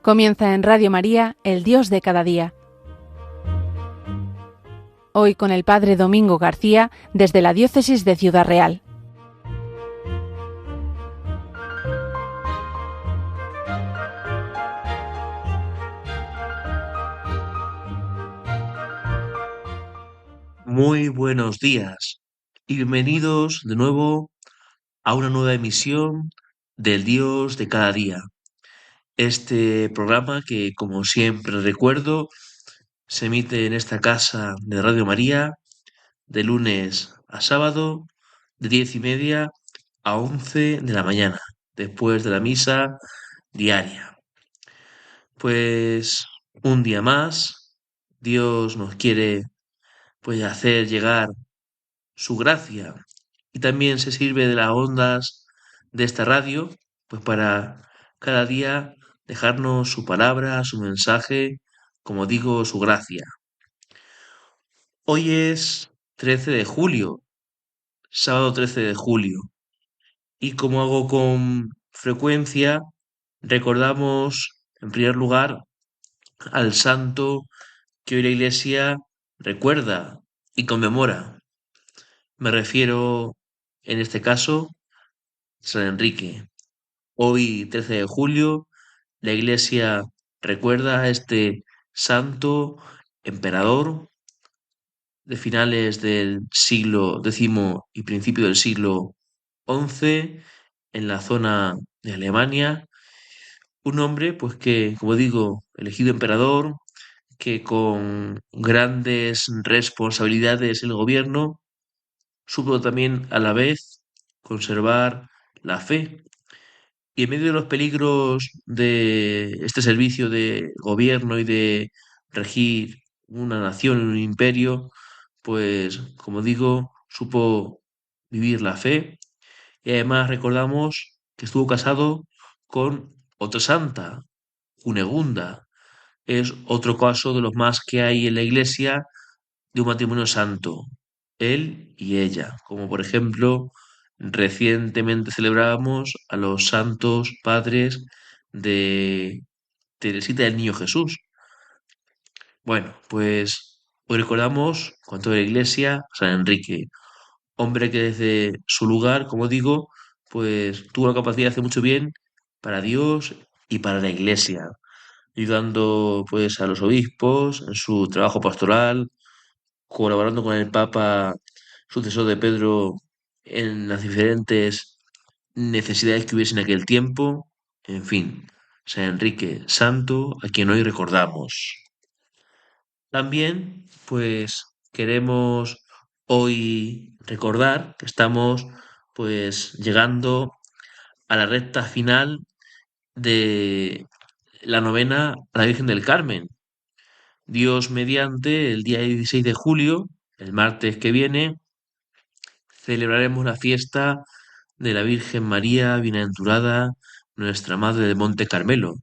Comienza en Radio María, El Dios de cada día. Hoy con el Padre Domingo García, desde la Diócesis de Ciudad Real. Muy buenos días y bienvenidos de nuevo a una nueva emisión del Dios de cada día. Este programa que, como siempre recuerdo, se emite en esta casa de Radio María de lunes a sábado de 10:30 a 11 de la mañana, después de la misa diaria. Pues un día más, Dios nos quiere hacer llegar su gracia y también se sirve de las ondas de esta radio pues para cada día dejarnos su palabra, su mensaje, como digo, su gracia. Hoy es 13 de julio, sábado 13 de julio, y como hago con frecuencia, recordamos en primer lugar al santo que hoy la Iglesia recuerda y conmemora. Me refiero, en este caso, San Enrique. Hoy, 13 de julio, la Iglesia recuerda a este santo emperador de finales del siglo X y principio del siglo XI en la zona de Alemania. Un hombre, pues que, como digo, elegido emperador, que con grandes responsabilidades en el gobierno, supo también a la vez conservar la fe. Y en medio de los peligros de este servicio de gobierno y de regir una nación, un imperio, pues como digo, supo vivir la fe y además recordamos que estuvo casado con otra santa, Cunegunda. Es otro caso de los más que hay en la iglesia de un matrimonio santo, él y ella, como por ejemplo recientemente celebrábamos a los santos padres de Teresita del Niño Jesús. Bueno, pues hoy recordamos con toda la iglesia a San Enrique, hombre que desde su lugar, como digo, pues tuvo la capacidad de hacer mucho bien para Dios y para la iglesia, ayudando pues a los obispos en su trabajo pastoral, colaborando con el Papa sucesor de Pedro en las diferentes necesidades que hubiese en aquel tiempo. En fin, San Enrique Santo, a quien hoy recordamos. También, pues, queremos hoy recordar que estamos, pues, llegando a la recta final de la novena a la Virgen del Carmen. Dios mediante, el día 16 de julio, el martes que viene, celebraremos la fiesta de la Virgen María Bienaventurada, nuestra Madre de Monte Carmelo.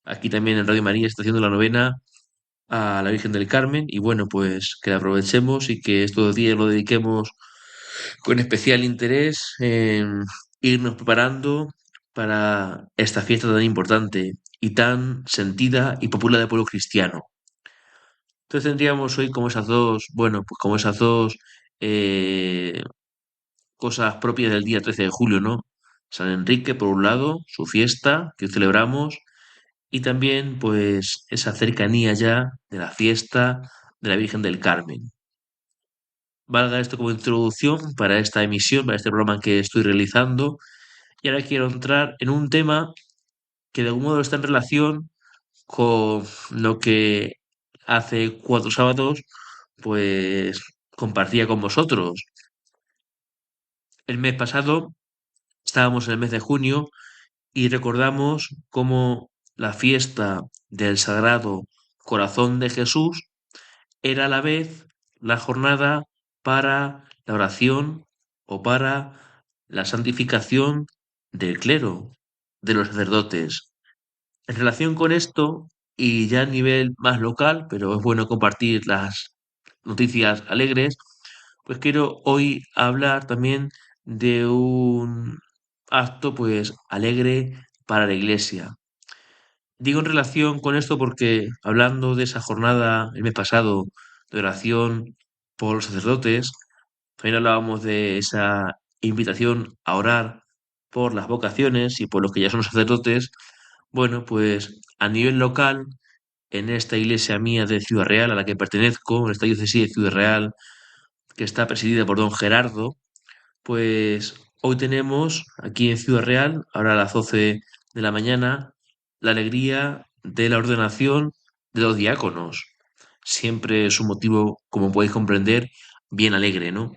Aquí también en Radio María está haciendo la novena a la Virgen del Carmen y bueno, pues que la aprovechemos y que estos días lo dediquemos con especial interés en irnos preparando para esta fiesta tan importante y tan sentida y popular del pueblo cristiano. Entonces tendríamos hoy como esas dos, bueno, pues como esas dos eh, cosas propias del día 13 de julio, ¿no? San Enrique, por un lado, su fiesta que hoy celebramos, y también, pues, esa cercanía ya de la fiesta de la Virgen del Carmen. Valga esto como introducción para esta emisión, para este programa que estoy realizando, y ahora quiero entrar en un tema que de algún modo está en relación con lo que hace 4 sábados, pues, compartía con vosotros. El mes pasado estábamos en el mes de junio y recordamos cómo la fiesta del Sagrado Corazón de Jesús era a la vez la jornada para la oración o para la santificación del clero, de los sacerdotes. En relación con esto, y ya a nivel más local, pero es bueno compartir las noticias alegres, pues quiero hoy hablar también de un acto pues alegre para la iglesia. Digo en relación con esto porque hablando de esa jornada el mes pasado de oración por los sacerdotes, también hablábamos de esa invitación a orar por las vocaciones y por los que ya son sacerdotes. Bueno, pues a nivel local, en esta iglesia mía de Ciudad Real, a la que pertenezco, en esta diócesis de Ciudad Real, que está presidida por don Gerardo, pues hoy tenemos aquí en Ciudad Real, ahora a las 12 de la mañana, la alegría de la ordenación de los diáconos. Siempre es un motivo, como podéis comprender, bien alegre, ¿no?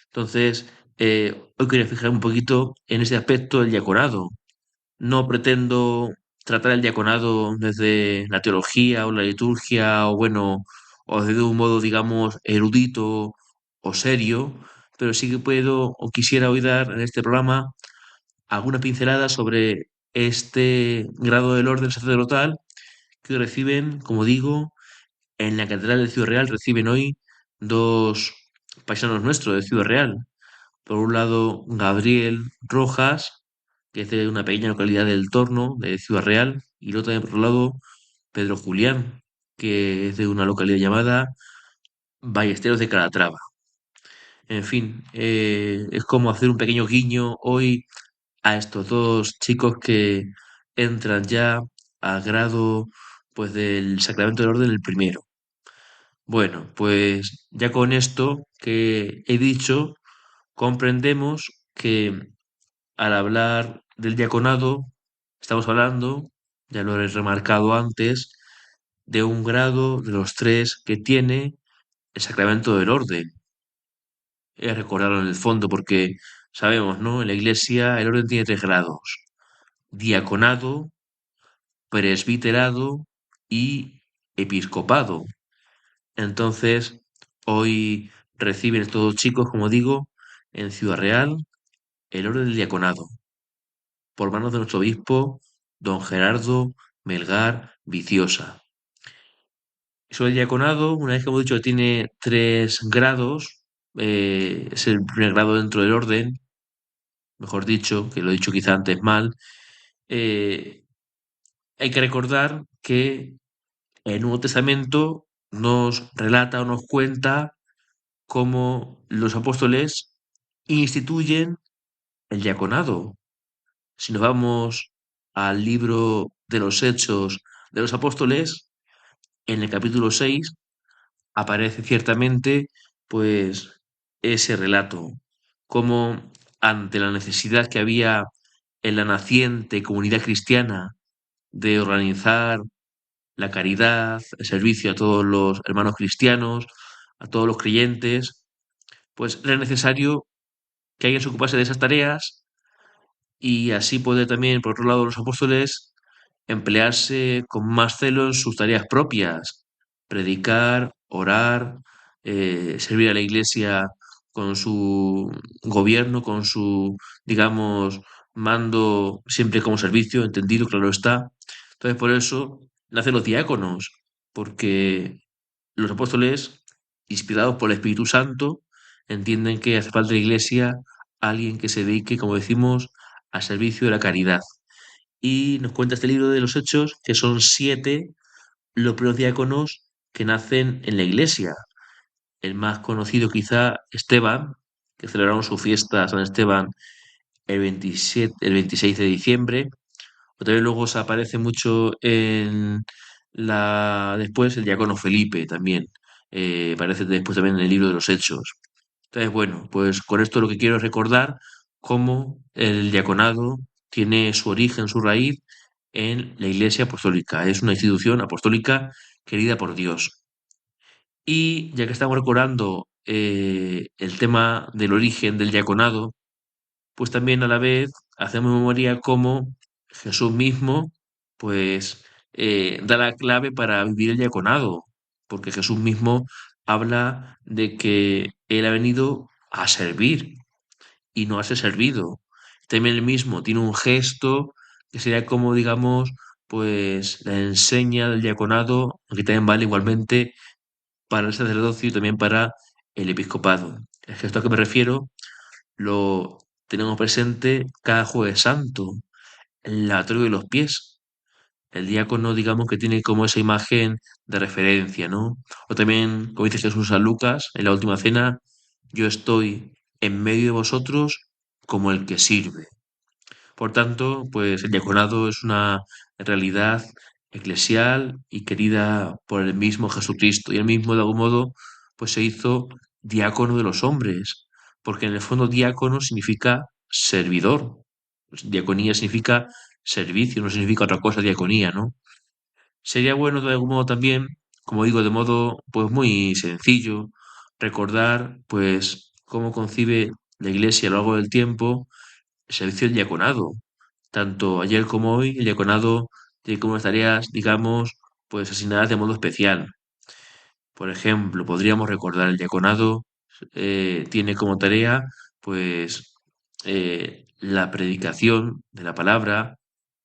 Entonces, hoy quería fijar un poquito en ese aspecto del diaconado. No pretendo tratar el diaconado desde la teología o la liturgia o bueno, o desde un modo, digamos, erudito o serio, pero sí que puedo o quisiera hoy dar en este programa alguna pincelada sobre este grado del orden sacerdotal que reciben, como digo, en la Catedral de Ciudad Real reciben hoy dos paisanos nuestros de Ciudad Real. Por un lado, Gabriel Rojas, que es de una pequeña localidad del Torno, de Ciudad Real, y luego también por otro lado, Pedro Julián, que es de una localidad llamada Ballesteros de Calatrava. En fin, es como hacer un pequeño guiño hoy a estos dos chicos que entran ya al grado pues del Sacramento del Orden el primero. Bueno, pues ya con esto que he dicho, comprendemos que al hablar del diaconado, estamos hablando, ya lo he remarcado antes, de un grado de los tres que tiene el sacramento del orden. He recordado en el fondo porque sabemos, ¿no? En la iglesia el orden tiene tres grados: diaconado, presbiterado y episcopado. Entonces, hoy reciben estos dos chicos, como digo, en Ciudad Real, el orden del diaconado, por manos de nuestro obispo, don Gerardo Melgar Viciosa. Sobre el diaconado, una vez que hemos dicho que tiene tres grados, es el primer grado dentro del orden, mejor dicho, que lo he dicho quizá antes mal, eh, hay que recordar que el Nuevo Testamento nos relata o nos cuenta cómo los apóstoles instituyen el diaconado. Si nos vamos al libro de los Hechos de los Apóstoles, en el capítulo 6 aparece ciertamente pues ese relato, como ante la necesidad que había en la naciente comunidad cristiana de organizar la caridad, el servicio a todos los hermanos cristianos, a todos los creyentes, pues era necesario que alguien se ocupase de esas tareas y así poder también, por otro lado, los apóstoles emplearse con más celo en sus tareas propias, predicar, orar, servir a la iglesia con su gobierno, con su, digamos, mando siempre como servicio, entendido, claro está. Entonces, por eso nacen los diáconos, porque los apóstoles, inspirados por el Espíritu Santo, entienden que hace falta en la iglesia alguien que se dedique, como decimos, al servicio de la caridad. Y nos cuenta este libro de los Hechos que son siete los primeros diáconos que nacen en la iglesia. El más conocido quizá Esteban, que celebraron su fiesta San Esteban el 26 de diciembre. O también luego se aparece mucho en después el diácono Felipe también. Aparece después también en el libro de los Hechos. Entonces, bueno, pues con esto lo que quiero es recordar cómo el diaconado tiene su origen, su raíz en la Iglesia Apostólica. Es una institución apostólica querida por Dios. Y ya que estamos recordando el tema del origen del diaconado, pues también a la vez hacemos memoria cómo Jesús mismo, pues, da la clave para vivir el diaconado, porque Jesús mismo habla de que Él ha venido a servir y no a ser servido. También él mismo tiene un gesto que sería como, digamos, pues la enseña del diaconado, que también vale igualmente para el sacerdocio y también para el episcopado. El gesto a que me refiero lo tenemos presente cada jueves santo, el lavatorio de los pies. el diácono, digamos que tiene como esa imagen de referencia, ¿no? O también, como dice Jesús a Lucas en la última cena, yo estoy en medio de vosotros como el que sirve. Por tanto, pues el diaconado es una realidad eclesial y querida por el mismo Jesucristo. Y él mismo, de algún modo, pues se hizo diácono de los hombres, porque en el fondo diácono significa servidor. Pues diaconía significa servicio, no significa otra cosa diaconía, ¿no? Sería bueno de algún modo también, como digo, de modo pues muy sencillo, recordar pues cómo concibe la Iglesia a lo largo del tiempo el servicio del diaconado. Tanto ayer como hoy, el diaconado tiene como unas tareas, digamos, pues asignadas de modo especial. Por ejemplo, podríamos recordar el diaconado tiene como tarea, pues, la predicación de la palabra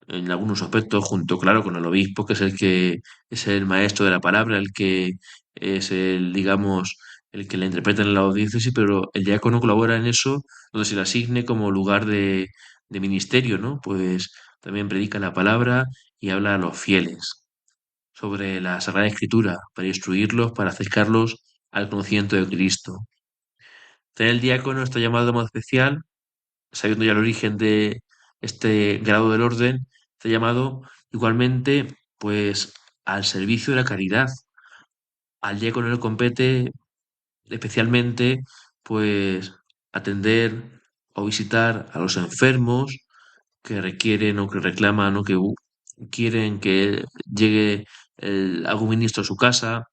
en algunos aspectos, junto, claro, con el obispo, que es el que es el maestro de la palabra, el que es el, digamos, el que la interpreta en la diócesis, pero el diácono colabora en eso, donde se le asigne como lugar de ministerio, ¿no? Pues también predica la palabra y habla a los fieles sobre la Sagrada Escritura, para instruirlos, para acercarlos al conocimiento de Cristo. Tener el diácono está llamado de modo especial, sabiendo ya el origen de este grado del orden, está llamado igualmente pues al servicio de la caridad. Al diácono le compete especialmente pues atender o visitar a los enfermos que requieren o que reclaman o que quieren que llegue algún ministro a su casa,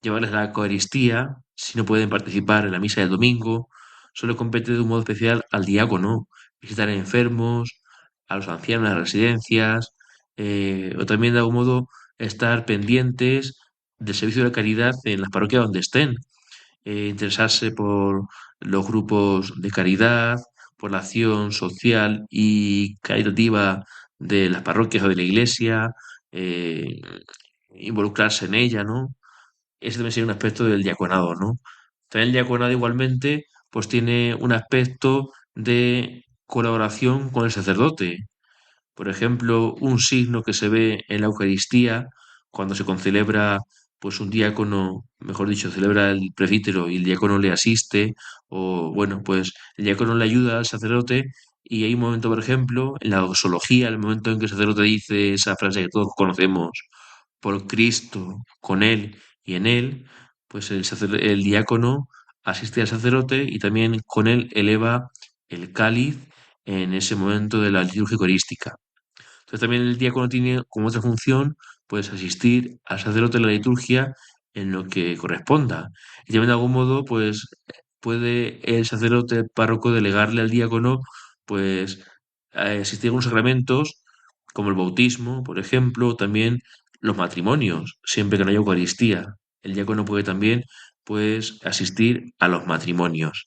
llevarles la Eucaristía, si no pueden participar en la misa del domingo, solo compete de un modo especial al diácono, visitar a enfermos, a los ancianos en las residencias, o también de algún modo estar pendientes del servicio de la caridad en las parroquias donde estén, interesarse por los grupos de caridad, por la acción social y caritativa de las parroquias o de la iglesia, eh, involucrarse en ella, ¿no? Ese también sería un aspecto del diaconado, ¿no? También el diaconado igualmente, pues tiene un aspecto de colaboración con el sacerdote. Por ejemplo, un signo que se ve en la Eucaristía cuando se concelebra, pues un diácono, mejor dicho, celebra el presbítero y el diácono le asiste, o bueno, pues el diácono le ayuda al sacerdote y hay un momento, por ejemplo, en la doxología, el momento en que el sacerdote dice esa frase que todos conocemos, por Cristo, con Él y en Él, pues el diácono asiste al sacerdote y también con él eleva el cáliz en ese momento de la liturgia eucarística. Entonces también el diácono tiene como otra función, pues asistir al sacerdote en la liturgia en lo que corresponda. Y también de algún modo, pues puede el sacerdote párroco delegarle al diácono, pues asistir a algunos sacramentos, como el bautismo, por ejemplo, o también los matrimonios, siempre que no haya Eucaristía. El diácono puede también, pues, asistir a los matrimonios.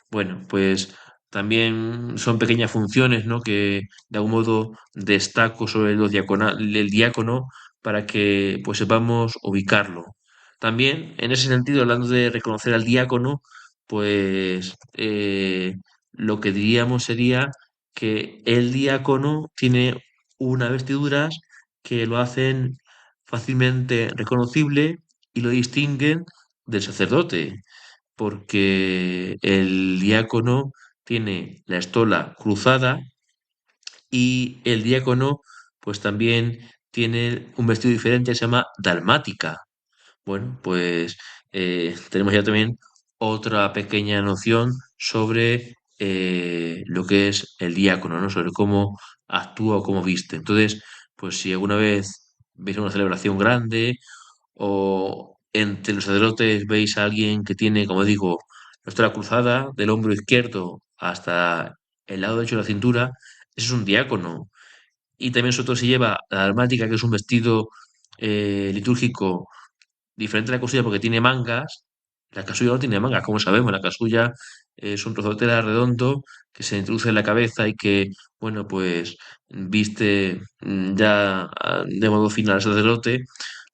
Bueno, pues también son pequeñas funciones, ¿no? Que de algún modo destaco sobre el diácono para que pues sepamos ubicarlo. También, en ese sentido, hablando de reconocer al diácono, pues lo que diríamos sería que el diácono tiene unas vestiduras que lo hacen fácilmente reconocible y lo distinguen del sacerdote, porque el diácono tiene la estola cruzada y el diácono pues también tiene un vestido diferente que se llama dalmática. Bueno, pues tenemos ya también otra pequeña noción sobre lo que es el diácono, ¿no? Sobre cómo actúa o cómo viste. Entonces, pues si alguna vez veis una celebración grande o entre los sacerdotes veis a alguien que tiene, como digo, la cruzada del hombro izquierdo hasta el lado derecho de la cintura, ese es un diácono. Y también sobre todo se lleva la dalmática, que es un vestido litúrgico diferente a la casulla porque tiene mangas. La casulla no tiene mangas, como sabemos. La casulla es un trozo de tela redondo que se introduce en la cabeza y que, bueno, pues viste ya de modo final al sacerdote.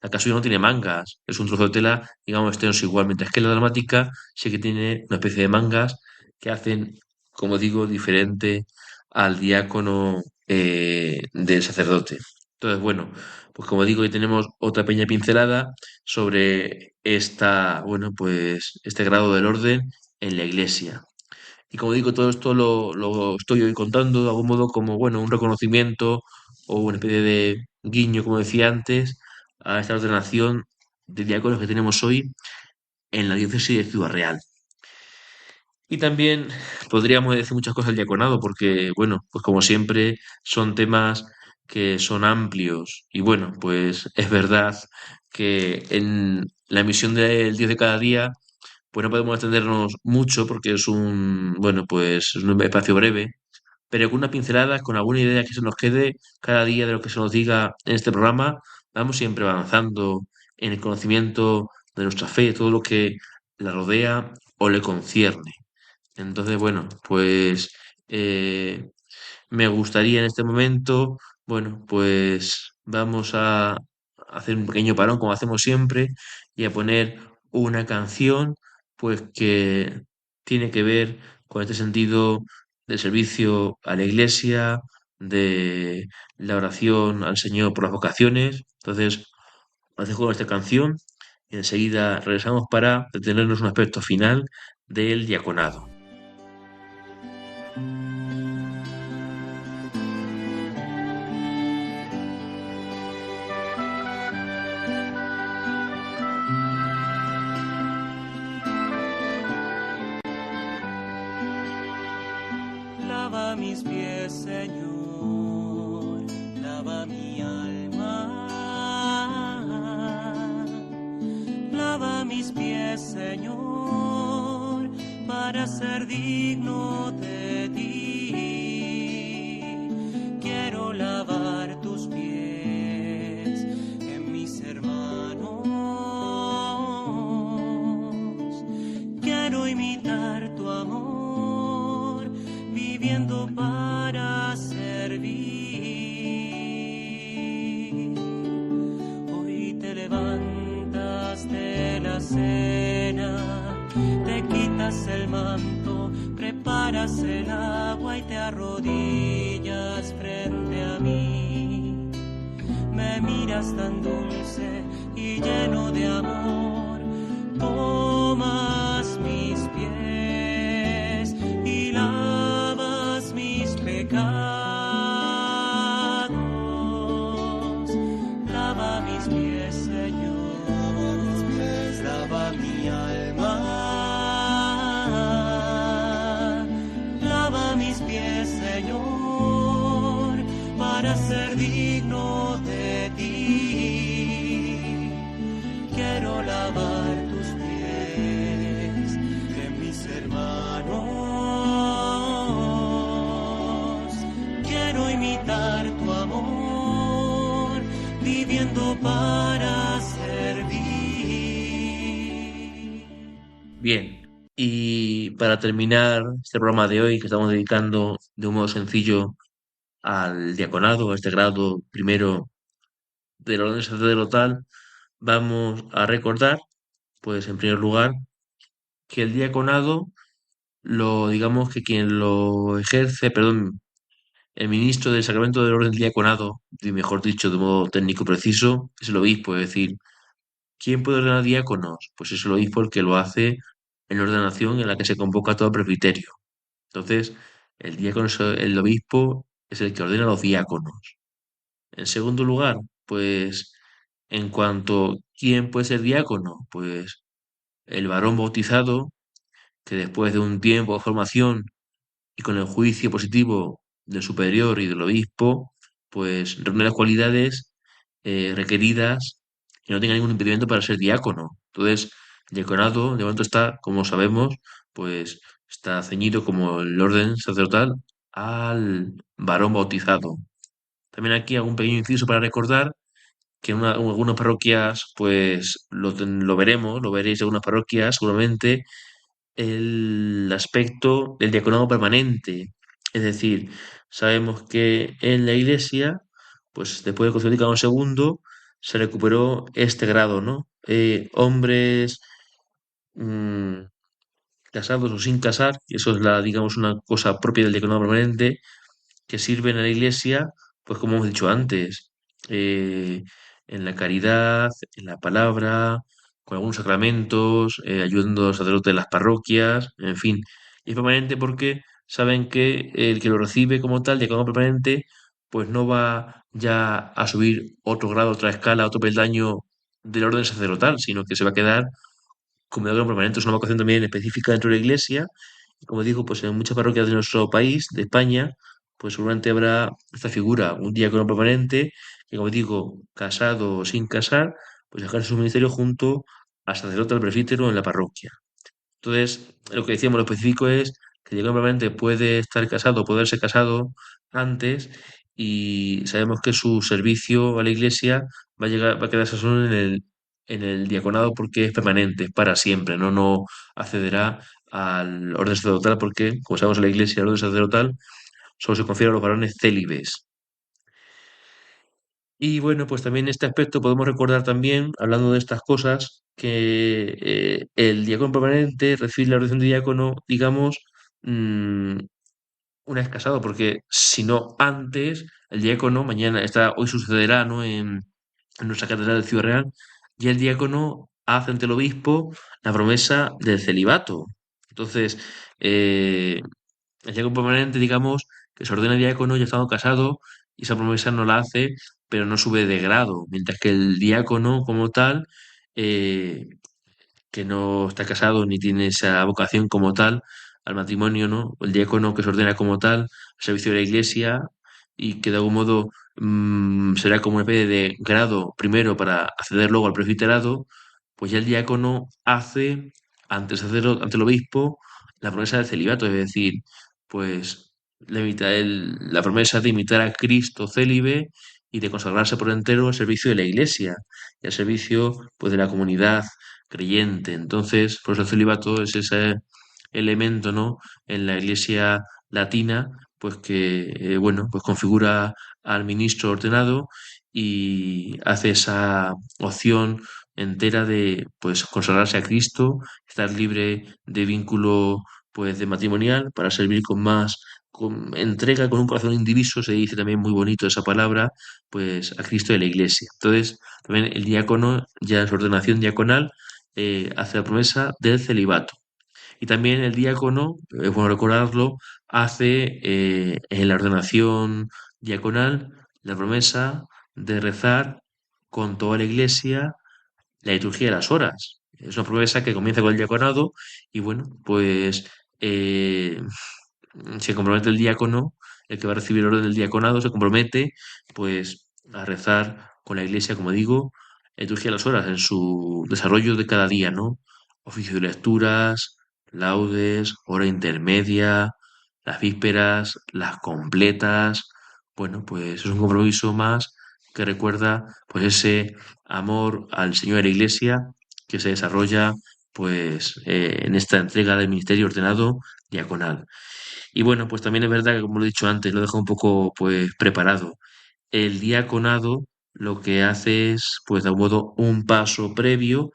La casulla no tiene mangas, es un trozo de tela, digamos, extenso igual, mientras que la dalmática sí que tiene una especie de mangas que hacen, como digo, diferente al diácono del sacerdote. Entonces, bueno, pues como digo, hoy tenemos otra pequeña pincelada sobre bueno, pues este grado del orden en la Iglesia. Y como digo, todo esto lo estoy hoy contando de algún modo como, bueno, un reconocimiento o una especie de guiño, como decía antes, a esta ordenación de diáconos que tenemos hoy en la diócesis de Ciudad Real. Y también podríamos decir muchas cosas del diaconado, porque, bueno, pues como siempre son temas que son amplios. Y bueno, pues es verdad que en la emisión del 10 de cada día, pues no podemos extendernos mucho porque es bueno, pues es un espacio breve, pero con una pincelada, con alguna idea que se nos quede cada día de lo que se nos diga en este programa, vamos siempre avanzando en el conocimiento de nuestra fe, todo lo que la rodea o le concierne. Entonces, bueno, pues me gustaría en este momento, bueno, pues vamos a hacer un pequeño parón como hacemos siempre y a poner una canción pues que tiene que ver con este sentido del servicio a la iglesia, de la oración al Señor por las vocaciones. Entonces, os dejo con esta canción y enseguida regresamos para detenernos un aspecto final del diaconado. Lava mis pies, Señor, lava mi alma. Lava mis pies, Señor, para ser digno de ti. Quiero lavar tus pies en mis hermanos. Quiero imitar tu amor, viviendo para servir. Hoy te levantas de la cena, te quitas el manto, preparas el agua y te arrodillas frente a mí. Me miras tan dulce y lleno de amor, tomas mis pies y lavas mis pecados. Lava mis pies, Señor, lava mi alma. Lava mis pies, Señor, para ser digno de ti. Quiero lavar tus pies de mis hermanos. Quiero imitar tu amor, viviendo para servir. Bien, y para terminar este programa de hoy que estamos dedicando de un modo sencillo al diaconado, a este grado primero de la orden sacerdotal, vamos a recordar, pues en primer lugar, que el diaconado, digamos que quien lo ejerce, perdón, el ministro del sacramento del orden del diaconado, y mejor dicho, de modo técnico preciso, es el obispo, es decir, ¿quién puede ordenar diáconos? Pues es el obispo el que lo hace en la ordenación en la que se convoca todo el presbiterio. Entonces, el diácono, el obispo, es el que ordena a los diáconos. En segundo lugar, pues, en cuanto quién puede ser diácono, pues el varón bautizado, que después de un tiempo de formación y con el juicio positivo del superior y del obispo, pues reúne las cualidades requeridas y no tenga ningún impedimento para ser diácono. Entonces, el diaconado, de momento está, como sabemos, pues está ceñido como el orden sacerdotal al varón bautizado. También aquí hago un pequeño inciso para recordar que en algunas parroquias, pues lo veremos, lo veréis en algunas parroquias seguramente, el aspecto del diaconado permanente. Es decir, sabemos que en la Iglesia, pues después del Concilio Vaticano II, se recuperó este grado, ¿no? Hombres mm, casados o sin casar, y eso es digamos, una cosa propia del diaconado permanente, que sirven a la Iglesia, pues como hemos dicho antes, eh, en la caridad, en la palabra, con algunos sacramentos, ayudando a los sacerdotes de las parroquias, en fin. Y es permanente porque saben que el que lo recibe como tal, diácono permanente, pues no va ya a subir otro grado, otra escala, otro peldaño del orden sacerdotal, sino que se va a quedar como diácono permanente. Es una vocación también específica dentro de la Iglesia. Y como digo, pues en muchas parroquias de nuestro país, de España, pues seguramente habrá esta figura, un diácono permanente, que como digo, casado o sin casar, pues ejerce su ministerio junto al sacerdote, al presbítero en la parroquia. Entonces, lo que decíamos, lo específico es que el diácono permanente puede estar casado, puede haberse casado antes, y sabemos que su servicio a la Iglesia va a quedarse solo en el diaconado porque es permanente, es para siempre, no accederá al orden sacerdotal porque, como sabemos en la Iglesia, el orden sacerdotal solo se confiere a los varones célibes. Y bueno, pues también en este aspecto podemos recordar también, hablando de estas cosas, que el diácono permanente recibe la ordenación de diácono, digamos, mm, una vez casado, porque si no antes, el diácono, mañana está, hoy sucederá, ¿no? En nuestra catedral de Ciudad Real, y el diácono hace ante el obispo la promesa del celibato. Entonces, eh, el diácono permanente, digamos, que se ordena diácono ya estando casado, y esa promesa no la hace, pero no sube de grado, mientras que el diácono como tal, eh, que no está casado ni tiene esa vocación como tal al matrimonio, ¿no? El diácono que se ordena como tal al servicio de la iglesia y que de algún modo será como una especie de grado primero para acceder luego al presbiterado, pues ya el diácono hace ante el obispo la promesa del celibato, es decir, pues la promesa de imitar a Cristo célibe y de consagrarse por entero al servicio de la iglesia y al servicio pues de la comunidad creyente. Entonces, por eso el celibato es ese elemento, ¿no? En la Iglesia latina, pues que, bueno, pues configura al ministro ordenado y hace esa opción entera de, pues, consagrarse a Cristo, estar libre de vínculo, pues, de matrimonial para servir con más con entrega, con un corazón indiviso, se dice también muy bonito esa palabra, pues a Cristo de la Iglesia. Entonces, también el diácono, ya en su ordenación diaconal, hace la promesa del celibato. Y también el diácono, es bueno recordarlo, hace en la ordenación diaconal la promesa de rezar con toda la iglesia la liturgia de las horas. Es una promesa que comienza con el diaconado y bueno, pues eh, se compromete el diácono, el que va a recibir el orden del diaconado, se compromete pues a rezar con la iglesia, como digo, la liturgia de las horas en su desarrollo de cada día, ¿no? Oficio de lecturas, laudes, hora intermedia, las vísperas, las completas. Bueno, pues es un compromiso más que recuerda pues ese amor al Señor de la Iglesia que se desarrolla pues en esta entrega del ministerio ordenado diaconal. Y bueno, pues también es verdad que, como lo he dicho antes, lo dejo un poco pues preparado. El diaconado lo que hace es, pues de algún modo, un paso previo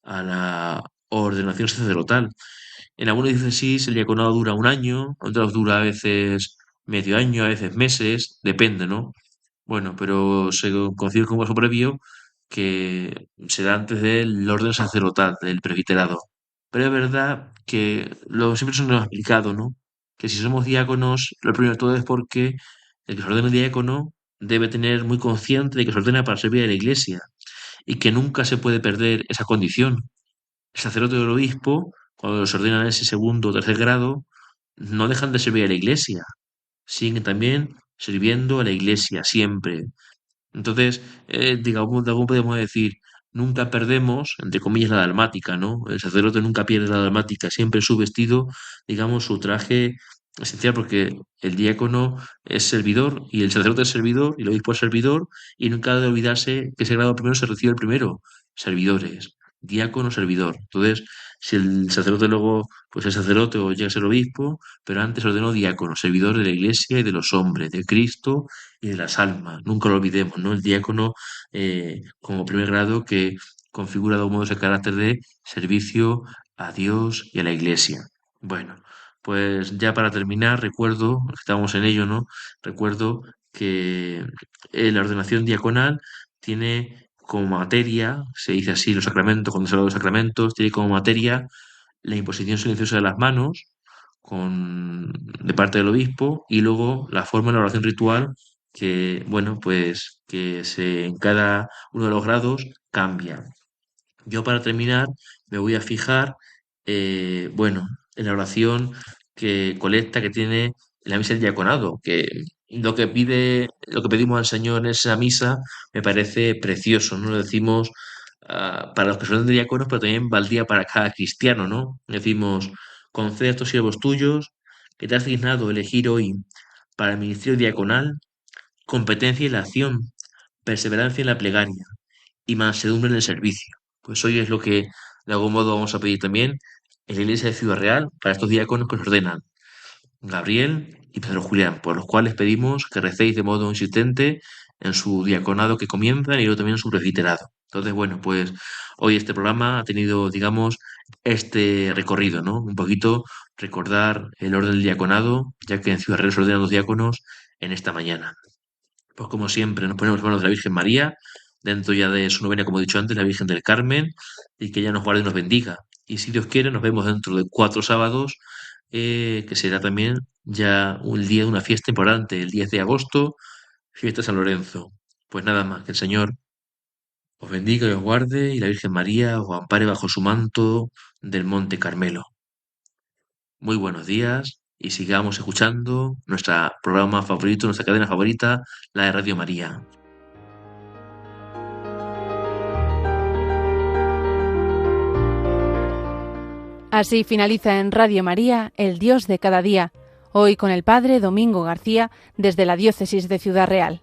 a la ordenación sacerdotal. En algunos diócesis el diaconado dura un año, en otros dura a veces medio año, a veces meses, depende, ¿no? Bueno, pero se considera como paso previo que se da antes del orden sacerdotal, del presbiterado. Pero es verdad que lo siempre se nos ha explicado, ¿no? Que si somos diáconos, lo primero de todo es porque el que se ordena diácono debe tener muy consciente de que se ordena para servir a la iglesia y que nunca se puede perder esa condición. El sacerdote o el obispo, cuando los ordenan en ese segundo o tercer grado, no dejan de servir a la iglesia, siguen también sirviendo a la iglesia siempre. Entonces, digamos, de algún podemos decir, nunca perdemos, entre comillas, la dalmática, ¿no? El sacerdote nunca pierde la dalmática, siempre su vestido, digamos, su traje esencial, porque el diácono es servidor y el sacerdote es servidor y el obispo es servidor, y nunca ha de olvidarse que ese grado primero se recibe el primero, servidores, diácono, servidor. Entonces, si el sacerdote luego, pues es sacerdote o llega a ser obispo, pero antes ordenó diácono, servidor de la iglesia y de los hombres, de Cristo y de las almas. Nunca lo olvidemos, ¿no? El diácono como primer grado que configura de algún modo ese carácter de servicio a Dios y a la iglesia. Bueno, pues ya para terminar, recuerdo, estamos en ello, ¿no? Recuerdo que la ordenación diaconal tiene como materia, se dice así los sacramentos, cuando se habla de los sacramentos, tiene como materia la imposición silenciosa de las manos de parte del obispo y luego la forma de la oración ritual que, bueno, pues que en cada uno de los grados cambia. Yo para terminar me voy a fijar, bueno, en la oración que tiene la misa del diaconado, que lo que pedimos al Señor en esa misa me parece precioso, ¿no? Lo decimos para los que son de diáconos, pero también valdría para cada cristiano, ¿no? Decimos, concede a estos siervos tuyos que te has dignado elegir hoy para el ministerio diaconal competencia en la acción, perseverancia en la plegaria y mansedumbre en el servicio. Pues hoy es lo que de algún modo vamos a pedir también en la iglesia de Ciudad Real para estos diáconos que nos ordenan, Gabriel y Pedro Julián, por los cuales pedimos que recéis de modo insistente en su diaconado que comienzan y luego también en su presbiterado. Entonces, bueno, pues hoy este programa ha tenido, digamos, este recorrido, ¿no? Un poquito recordar el orden del diaconado, ya que en Ciudad Real se ordenan los diáconos en esta mañana. Pues como siempre, nos ponemos en manos de la Virgen María, dentro ya de su novena, como he dicho antes, la Virgen del Carmen, y que ella nos guarde y nos bendiga. Y si Dios quiere, nos vemos dentro de 4 sábados, que será también ya un día de una fiesta importante, el 10 de agosto, fiesta de San Lorenzo. Pues nada más, que el Señor os bendiga y os guarde, y la Virgen María os ampare bajo su manto del Monte Carmelo. Muy buenos días y sigamos escuchando nuestro programa favorito, nuestra cadena favorita, la de Radio María. Así finaliza en Radio María, El Dios de cada día, hoy con el Padre Domingo García desde la Diócesis de Ciudad Real.